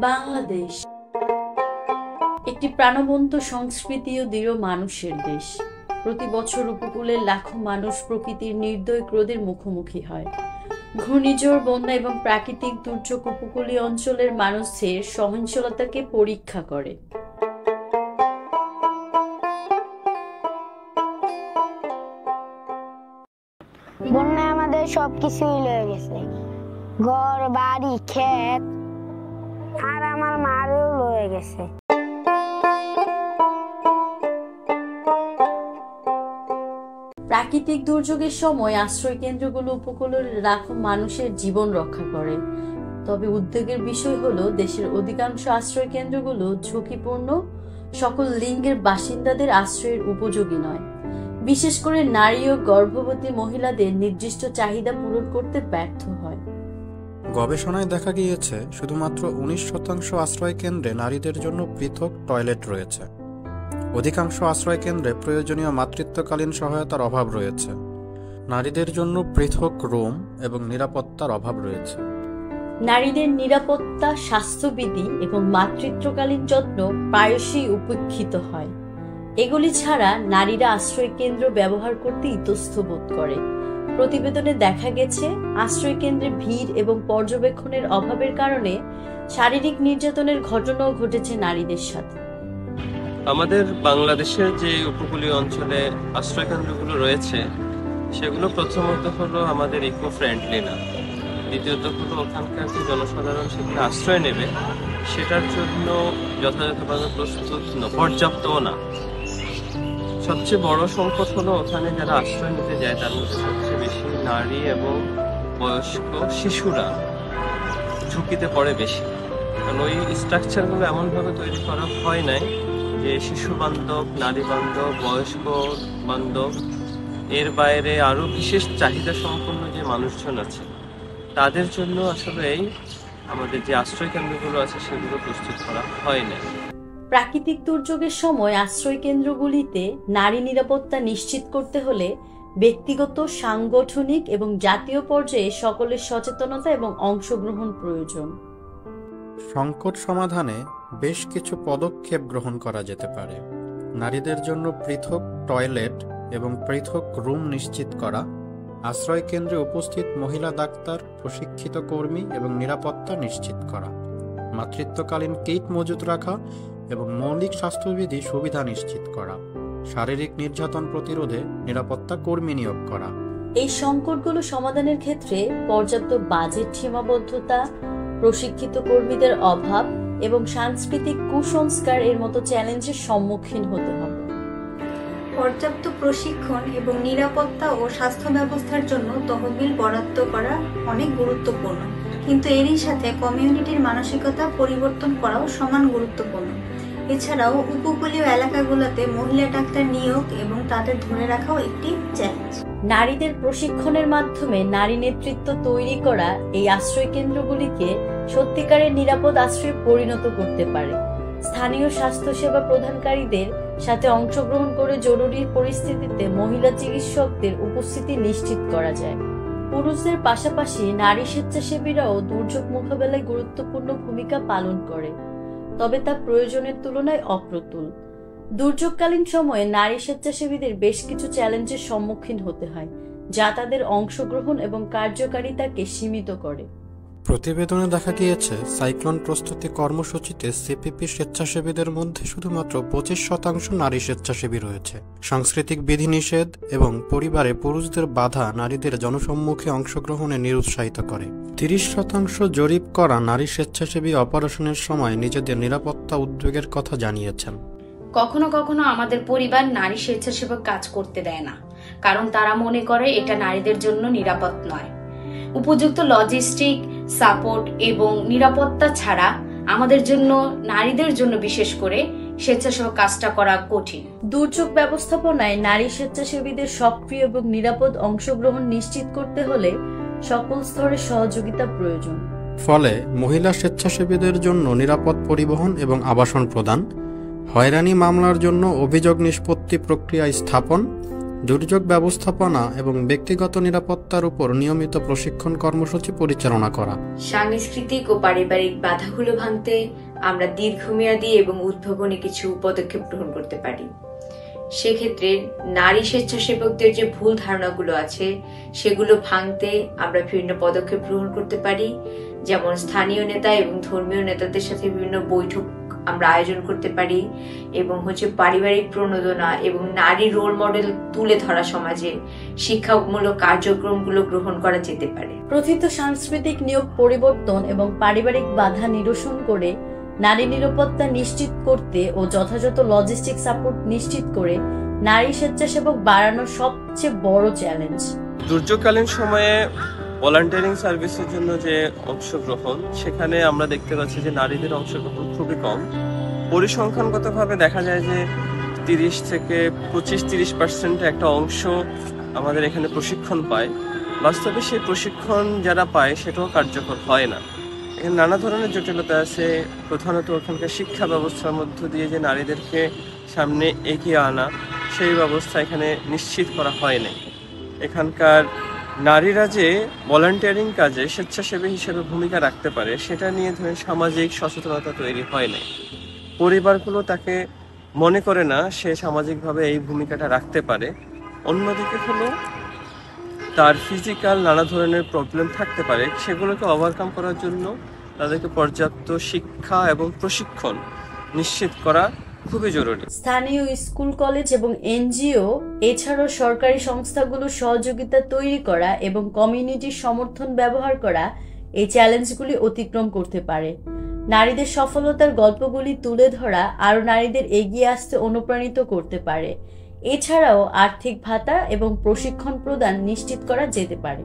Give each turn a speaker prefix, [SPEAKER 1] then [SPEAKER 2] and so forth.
[SPEAKER 1] বাংলাদেশ একটি প্রাণবন্ত সংস্কৃতি ও দৃঢ় মানুষের দেশ। প্রতি বছর উপকূলের লাখো মানুষ প্রকৃতির নির্দয় ক্রোধের মুখোমুখি হয়। ঘূর্ণিঝড়, বন্যা এবং প্রাকৃতিক দুর্যোগ উপকূলীয় অঞ্চলের মানুষের সহনশীলতাকে পরীক্ষা করে।
[SPEAKER 2] বন্যায় আমাদের সবকিছুই লয়ে গেছে, ঘর বাড়ি ক্ষেত, আর আমার মারও লয়ে গেছে।
[SPEAKER 1] প্রাকৃতিক দুর্যোগের সময় আশ্রয় কেন্দ্রগুলো উপকূলের লাখো মানুষের জীবন রক্ষা করে। তবে উদ্বেগের বিষয় হলো, দেশের অধিকাংশ আশ্রয় কেন্দ্রগুলো ঝুঁকিপূর্ণ, সকল লিঙ্গের বাসিন্দাদের আশ্রয়ের উপযোগী নয়। বিশেষ করে নারী ও গর্ভবতী মহিলাদের নির্দিষ্ট চাহিদা পূরণ করতে ব্যর্থ হয়।
[SPEAKER 3] গবেষণায় দেখা গিয়েছে, শুধুমাত্র 19% আশ্রয় কেন্দ্রে নারীদের জন্য পৃথক টয়লেট রয়েছে। অধিকাংশ আশ্রয় কেন্দ্রে প্রয়োজনীয় মাতৃত্বকালীন সহায়তার অভাব রয়েছে। নারীদের জন্য পৃথক রুম এবং নিরাপত্তার অভাব রয়েছে।
[SPEAKER 1] নারীদের নিরাপত্তা, স্বাস্থ্যবিধি এবং মাতৃত্বকালীন যত্ন প্রায়শই উপেক্ষিত হয়। এগুলি ছাড়া নারীরা আশ্রয় কেন্দ্র ব্যবহার করতে ইতস্তত বোধ করে। প্রতিবেদনে দেখা গেছে, আশ্রয় কেন্দ্রে ভিড় এবং পর্যবেক্ষণের অভাবের কারণে শারীরিক নির্যাতনের ঘটনাও ঘটেছে নারীদের সাথে।
[SPEAKER 4] আমাদের বাংলাদেশের যে উপকূলীয় অঞ্চলে আশ্রয় কেন্দ্রগুলো রয়েছে, সেগুলো প্রথমত হলো আমাদের ইকো ফ্রেন্ডলি না। দ্বিতীয়ত হলো ওখানকার যে জনসাধারণ সেখানে আশ্রয় নেবে, সেটার জন্য যথাযথভাবে প্রস্তুত পর্যাপ্তও না। সবচেয়ে বড় সংকট হলো, ওখানে যারা আশ্রয় নিতে যায় তার মধ্যে সবচেয়ে বেশি নারী এবং বয়স্ক শিশুরা ঝুঁকিতে পড়ে বেশি। কারণ ওই স্ট্রাকচারগুলো এমনভাবে তৈরি করা হয় নাই যে শিশু বান্ধব, নারী বান্ধব, বয়স্ক বান্ধব, এর বাইরে আরো বিশেষ চাহিদা সম্পন্ন যে মানুষজন আছে তাদের জন্য আসলে আমাদের যে আশ্রয় কেন্দ্রগুলো আছে সেগুলো প্রস্তুত করা হয় না।
[SPEAKER 1] প্রাকৃতিক দুর্যোগের সময় আশ্রয় কেন্দ্রগুলিতে নারী নিরাপত্তা নিশ্চিত করতে হলে ব্যক্তিগত, সাংগঠনিক এবং জাতীয় পর্যায়ে সকলের সচেতনতা এবং অংশগ্রহণ প্রয়োজন।
[SPEAKER 3] সংকট সমাধানে বেশ কিছু পদক্ষেপ গ্রহণ করা যেতে পারে। নারীদের জন্য পৃথক টয়লেট এবং পৃথক রুম নিশ্চিত করা, আশ্রয় কেন্দ্রে উপস্থিত মহিলা ডাক্তার, প্রশিক্ষিত কর্মী এবং নিরাপত্তা নিশ্চিত করা, মাতৃত্বকালীন কিট মজুত রাখা এবং মৌলিক স্বাস্থ্যবিধি সুবিধা নিশ্চিত করা, শারীরিক নির্যাতন প্রতিরোধে নিরাপত্তা কর্মী নিয়োগ করা।
[SPEAKER 1] এই সংকটগুলো সমাধানের ক্ষেত্রে পর্যাপ্ত বাজেট সীমাবদ্ধতা, প্রশিক্ষিত কর্মীদের অভাব এবং সাংস্কৃতিক কুসংস্কার এর মতো চ্যালেঞ্জের সম্মুখীন হতে হবে।
[SPEAKER 5] পর্যাপ্ত প্রশিক্ষণ এবং নিরাপত্তা ও স্বাস্থ্য ব্যবস্থার জন্য তহবিল বরাদ্দ করা অনেক গুরুত্বপূর্ণ, কিন্তু এরই সাথে কমিউনিটির মানসিকতা পরিবর্তন করাও সমান গুরুত্বপূর্ণ। এছাড়াও উপকূলীয় এলাকাগুলোতে মহিলা ডাক্তার নিয়োগ এবং তাদের ধরে রাখাও একটি চ্যালেঞ্জ।
[SPEAKER 1] নারীদের প্রশিক্ষণের মাধ্যমে নারী নেতৃত্ব তৈরি করা এই আশ্রয় কেন্দ্রগুলিকে সত্যিকারের নিরাপদ আশ্রয়ে পরিণত করতে পারে। স্থানীয় স্বাস্থ্যসেবা প্রদানকারীদের সাথে অংশগ্রহণ করে জরুরি পরিস্থিতিতে মহিলা চিকিৎসকদের উপস্থিতি নিশ্চিত করা যায়। পুরুষদের পাশাপাশি নারী স্বেচ্ছাসেবীরাও দুর্যোগ মোকাবেলায় গুরুত্বপূর্ণ ভূমিকা পালন করে, তবে তা প্রয়োজনের তুলনায় অপ্রতুল। দুর্যোগকালীন সময়ে নারী স্বেচ্ছাসেবীদের বেশ কিছু চ্যালেঞ্জের সম্মুখীন হতে হয়, যা তাদের অংশগ্রহণ এবং কার্যকারিতাকে সীমিত করে।
[SPEAKER 3] প্রতিবেদনে দেখা গিয়েছে, সাইক্লোন প্রস্তুতি কর্মসূচিতে সিপিপি স্বেচ্ছাসেবীদের মধ্যে শুধুমাত্র 25% নারী স্বেচ্ছাসেবী রয়েছে। সাংস্কৃতিক বিধিনিষেধ এবং পরিবারে পুরুষদের বাধা নারীদের জনসম্মুখে অংশগ্রহণে নিরুৎসাহিত করে। 30% জরিপ করা নারী স্বেচ্ছাসেবী অপারেশনের সময় নিজেদের নিরাপত্তা উদ্বেগের কথা জানিয়েছেন।
[SPEAKER 6] কখনো কখনো আমাদের পরিবার নারী স্বেচ্ছাসেবক কাজ করতে দেয় না, কারণ তারা মনে করে এটা নারীদের জন্য নিরাপদ নয়। উপযুক্ত লজিস্টিক সাপোর্ট এবং নিরাপত্তা ছাড়া আমাদের জন্য, নারীদের জন্য বিশেষ করে, স্বেচ্ছাসেবক কাজটা করা কঠিন।
[SPEAKER 1] দুর্যোগ ব্যবস্থাপনায় নারী স্বেচ্ছাসেবীদের সক্রিয় এবং নিরাপদ অংশগ্রহণ নিশ্চিত করতে হলে সকল স্তরের সহযোগিতা প্রয়োজন।
[SPEAKER 3] ফলে মহিলা স্বেচ্ছাসেবীদের জন্য নিরাপদ পরিবহন এবং আবাসন প্রদান, হয়রানি মামলার জন্য অভিযোগ নিষ্পত্তি প্রক্রিয়া স্থাপন, দুর্যোগ ব্যবস্থাপনা এবং ব্যক্তিগত নিরাপত্তার উপর নিয়মিত প্রশিক্ষণ কর্মসূচি পরিচালনা করা।
[SPEAKER 7] সাংস্কৃতিক ও পারিবারিক বাধাগুলো ভাঙতে আমরা দীর্ঘমেয়াদী এবং উদ্ভাবনী কিছু পদক্ষেপ গ্রহণ করতে পারি। সেক্ষেত্রে নারী স্বেচ্ছাসেবকদের যে ভুল ধারণাগুলো আছে সেগুলো ভাঙতে আমরা বিভিন্ন পদক্ষেপ গ্রহণ করতে পারি, যেমন স্থানীয় নেতা এবং ধর্মীয় নেতাদের সাথে বিভিন্ন বৈঠক আমরা আয়োজন করতে পারি, এবং পারিবারিক প্রণোদনা এবং নারী রোল মডেল তুলে ধরা সমাজে শিক্ষামূলক কার্যক্রমগুলো গ্রহণ করা যেতে পারে।
[SPEAKER 1] প্রথিত সাংস্কৃতিক নিয়োগ পরিবর্তন এবং পারিবারিক বাধা নিরসন করে নারী নিরাপত্তা নিশ্চিত করতে ও যথাযথ লজিস্টিক সাপোর্ট নিশ্চিত করে নারী স্বেচ্ছাসেবক বাড়ানোর সবচেয়ে বড় চ্যালেঞ্জ।
[SPEAKER 4] দুর্যোগকালীন সময়ে ভলান্টিয়ারিং সার্ভিসের জন্য যে অংশগ্রহণ, সেখানে আমরা দেখতে পাচ্ছি যে নারীদের অংশগ্রহণ খুবই কম। পরিসংখ্যানগতভাবে দেখা যায় যে 30 থেকে 25-30% একটা অংশ আমাদের এখানে প্রশিক্ষণ পায়। বাস্তবে সেই প্রশিক্ষণ যারা পায় সেটাও কার্যকর হয় না। এখানে নানা ধরনের জটিলতা আছে, প্রধানত ওখানকার শিক্ষা ব্যবস্থার মধ্য দিয়ে যে নারীদেরকে সামনে এগিয়ে আনা, সেই ব্যবস্থা এখানে নিশ্চিত করা হয় নাই। এখানকার নারীরা যে ভলান্টিয়ারিং কাজে স্বেচ্ছাসেবী হিসেবে ভূমিকা রাখতে পারে সেটা নিয়ে সামাজিক সচেতনতা তৈরি হয় নাই। পরিবারগুলো তাকে মনে করে না সে সামাজিকভাবে এই ভূমিকাটা রাখতে পারে। অন্যদিকে তার ফিজিক্যাল নানা ধরনের প্রবলেম থাকতে পারে, সেগুলোকে ওভারকাম করার জন্য তাদেরকে পর্যাপ্ত শিক্ষা এবং প্রশিক্ষণ নিশ্চিত করা খুবই জরুরি।
[SPEAKER 1] স্থানীয় স্কুল, কলেজ এবং এনজিও এছাড়াও সরকারি সংস্থাগুলোর সহযোগিতা তৈরি করা এবং কমিউনিটির সমর্থন ব্যবহার করা এই চ্যালেঞ্জগুলি অতিক্রম করতে পারে। নারীদের সফলতার গল্পগুলি তুলে ধরা আরও নারীদের এগিয়ে আসতে অনুপ্রাণিত করতে পারে। এছাড়াও আর্থিক ভাতা এবং প্রশিক্ষণ প্রদান নিশ্চিত করা যেতে পারে।